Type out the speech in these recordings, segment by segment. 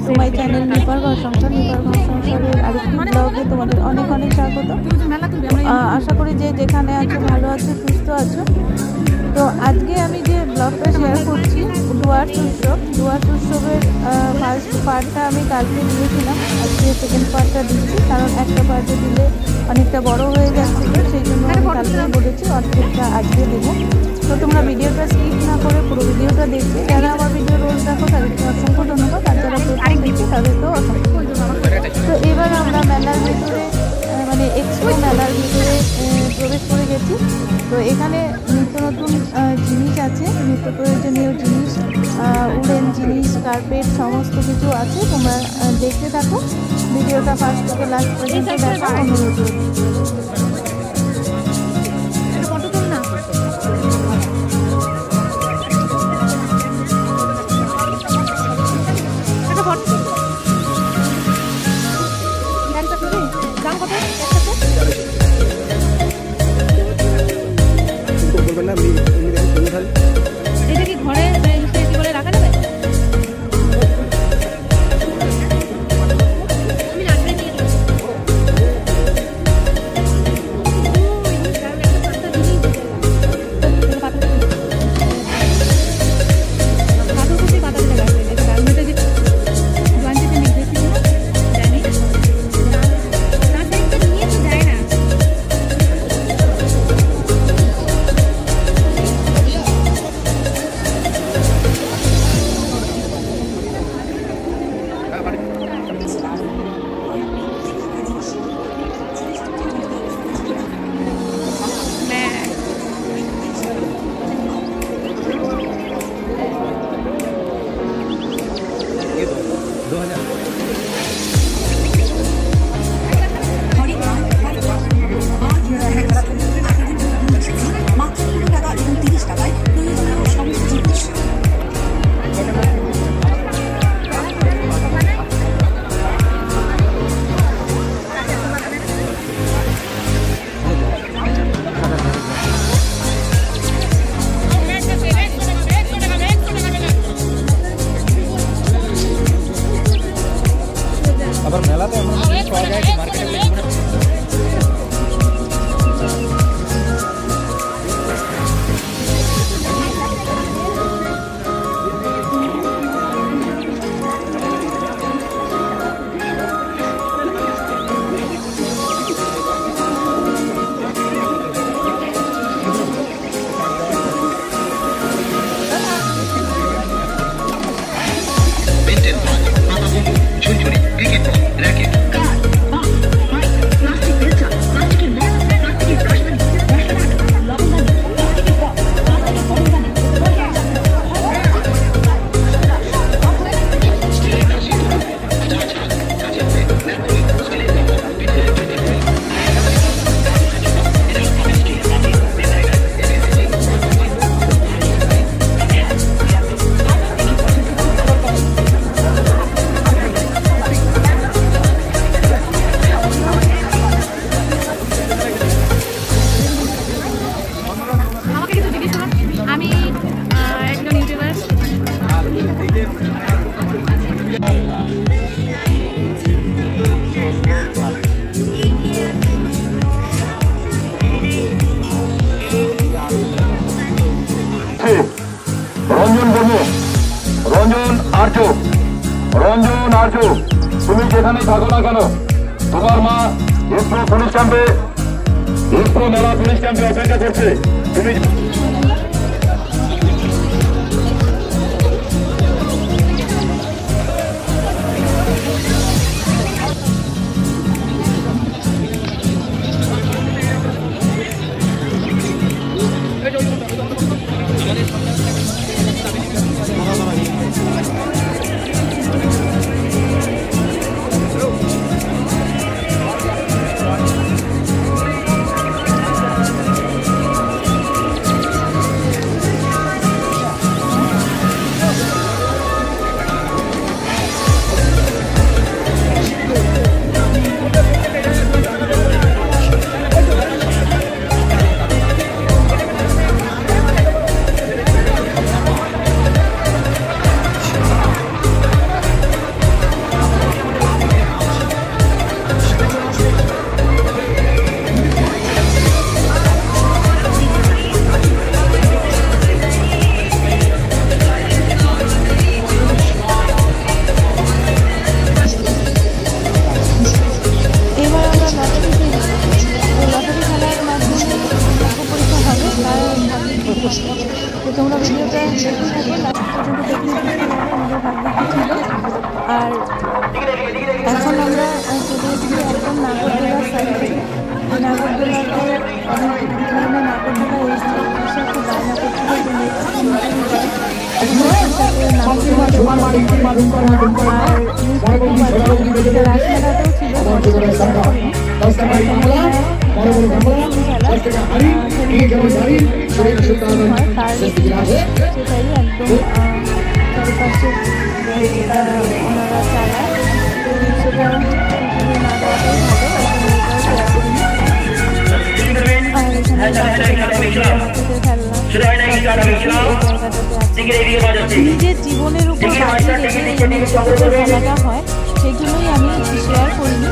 To my channel নিপার ঘর সংসার। নিপার ঘর সংসারের আরেকটি ব্লগে তোমাদের অনেক অনেক স্বাগত। আশা করি যে যেখানে আছো ভালো আছো, সুস্থ আছো। তো আজকে আমি যে ব্লগটা শেয়ার করছি ডুয়ার্স উৎসব, ডুয়ার্স উৎসবের ফার্স্ট পার্টটা আমি কালকে দিয়েছিলাম, আজকে সেকেন্ড পার্টটা দিচ্ছি, কারণ একটা পার্টে দিলে অনেকটা বড় হয়ে যাচ্ছিল, সেই জন্য আমি কালকে বলেছি অর্ধেকটা আজকে দেবো। তো তোমরা ভিডিওটা স্কিপ না করে পুরো ভিডিওটা দেখবে। যারা আমার ভিডিও রোজ দেখো তাদেরকে অসংখ্য ধন্যবাদ, আর যারা প্রথম দেখছি তাদেরকেও অসংখ্য ধন্যবাদ। তো এবার আমরা মেলার ভিতরে মানে এক্সপো মেলার ভিতরে প্রবেশ করে গেছি। তো এখানে নিত্য নতুন জিনিস আছে, নিত্য প্রয়োজনীয় জিনিস, উলেন জিনিস, কার্পেট, সমস্ত কিছু আছে। তোমরা দেখতে থাকো ভিডিওটা, ফার্স্ট থেকে লাস্ট পর্যন্ত দেখা অনুরোধ করি। এটা কি ঘরে বলে রাখা যাবে? আমি রাখবে নিয়ে আবার মেলাতে এমন জিনিস পাওয়া যায় কি মার্কেটে রঞ্জন আর্য, তুমি যেখানেই থাকো না কেন, তোমার মা এক্সপ্রো পুলিশ ক্যাম্পে, এক্সপ্রো মেলা পুলিশ ক্যাম্পে অপেক্ষা করছে। তুমি রাসমেলাতেও ছিল, সেটাই একদম চারিপাশে ওনারা চালায়, সেটা না দেওয়াটাই ভালো। নিজের জীবনের উপর খেলাটা হয় সেগুলোই আমি শেয়ার করিনি।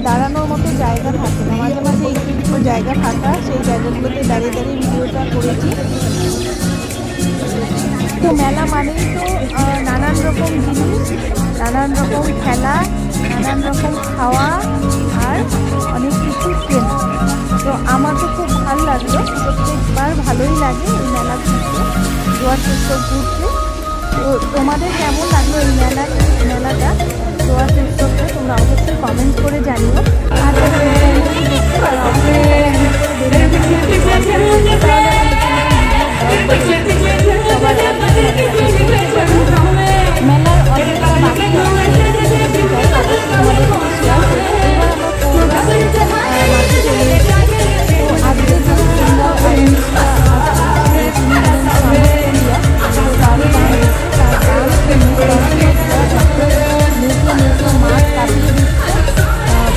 দাঁড়ানোর মতো জায়গা থাকে না, মাঝে মাঝে একটু জায়গা ফাঁকা, সেই জায়গাগুলোতে দাঁড়িয়ে দাঁড়িয়ে ভিডিওটা করেছি। তো মেলা মানেই তো নানান রকম জিনিস, নানান রকম খেলা, নানান রকম খাওয়া আর অনেক কিছু কেনা। তো আমার তো খুব ভালো লাগলো, প্রত্যেকবার ভালোই লাগে এই মেলা ঘুরতে, জোয়ার উৎসব ঘুরতে। তো তোমাদের কেমন লাগলো এই মেলাটা, জোয়ার উৎসবটা, তোমরা অবশ্যই কমেন্ট করে জানিও। আর মেলার অনেকটা বাকি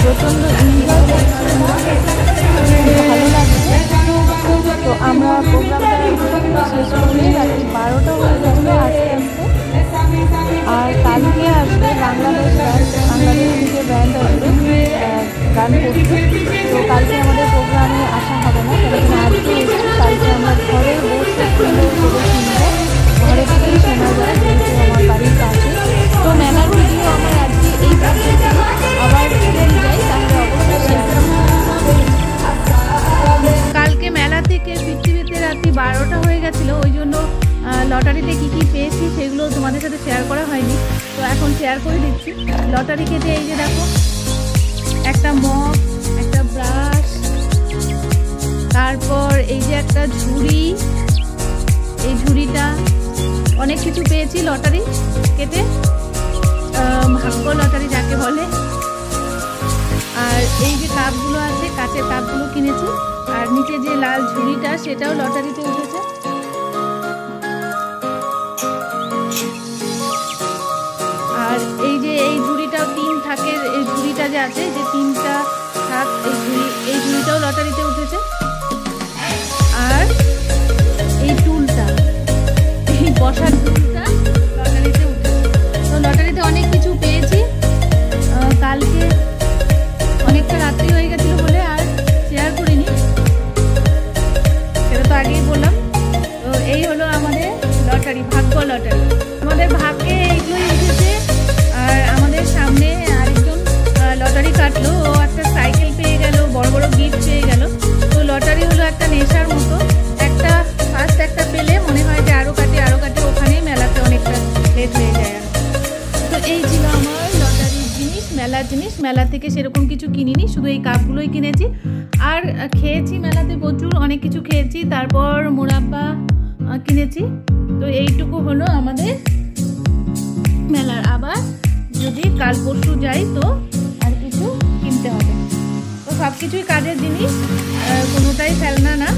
প্রচণ্ড এনজয় করছি, ভালো লাগছে। তো আমরা প্রোগ্রামটা শেষ করে রাত্রি 12টা হয়ে গেছিলো আস্তে আস্তে। আর কালকে আসবে বাংলাদেশ থেকে ব্যান্ড আসবে গান করতে। তো কালকে আমাদের প্রোগ্রামে আসা হবে না, কারণ আজকে এসেছি, কালকে আমরা ঘরে বসে সুন্দর করে শুনবো, ঘরে থেকেই শোনা যায়, যেহেতু আমার বাড়ির কাছে। তো মেলার ভিডিও আমার আজকে এই পর্যন্ত, আবার যাই তাহলে অবশ্যই শেয়ার করবো। কালকে মেলা থেকে ফিরতে রাত্রি 12টা হয়ে গেছিলো, ওই জন্য লটারিতে কী কী পেয়েছি সেগুলো তোমাদের সাথে শেয়ার করা হয়নি। তো এখন শেয়ার করে দিচ্ছি। লটারি কেটে এই যে দেখো, একটা মগ, একটা ব্রাশ, তারপর এই যে একটা ঝুড়ি, এই ঝুড়িটা, অনেক কিছু পেয়েছি লটারি কেটে, ভাগ্য লটারি যাকে বলে। আর এই যে কাপগুলো আছে, কাচের কাপগুলো কিনেছি। আর নিচে যে লাল ঝুড়িটা, সেটাও লটারিতে উঠেছে। আর এই যে এই ঝুড়িটাও 3 থাকের, এই ঝুড়িটা যে আছে, যে 3টা থাক, এই ঝুড়িটাও লটারিতে উঠেছে। আর এই টুলটা, এই বসার টুলটা লটারিতে উঠেছে। তো লটারিতে অনেক কিছু পেয়েছি। কালকে অনেকটা রাত্রি হয়ে গেছিলো বলে আর শেয়ার করিনি, সেটা তো আগেই বললাম। তো এই হলো আমাদের লটারি, ভাগ্য লটারি। আমাদের ভাগ্যে এইগুলোই উঠেছে। আর আমাদের সামনে আরেকজন সিট পেয়ে গেল। তো লটারি হলো একটা নেশার মতো, একটা ফার্স্ট একটা পেলে মনে হয় যে আরও কাটি ওখানেই মেলাতে অনেকটা লেট হয়ে যায়। তো এই ছিল আমার লটারির জিনিস, মেলার জিনিস। মেলা থেকে সেরকম কিছু কিনিনি, শুধু এই কাপগুলোই কিনেছি। আর খেয়েছি মেলাতে প্রচুর অনেক কিছু খেয়েছি, তারপর মুরাব্বা কিনেছি। তো এইটুকু হলো আমাদের মেলার। আবার যদি কাল পরশু যাই তো আর কিছু কিনতে হবে। তো সব কিছুই কাজের জিনিস, কোনোটাই ফেলনা না।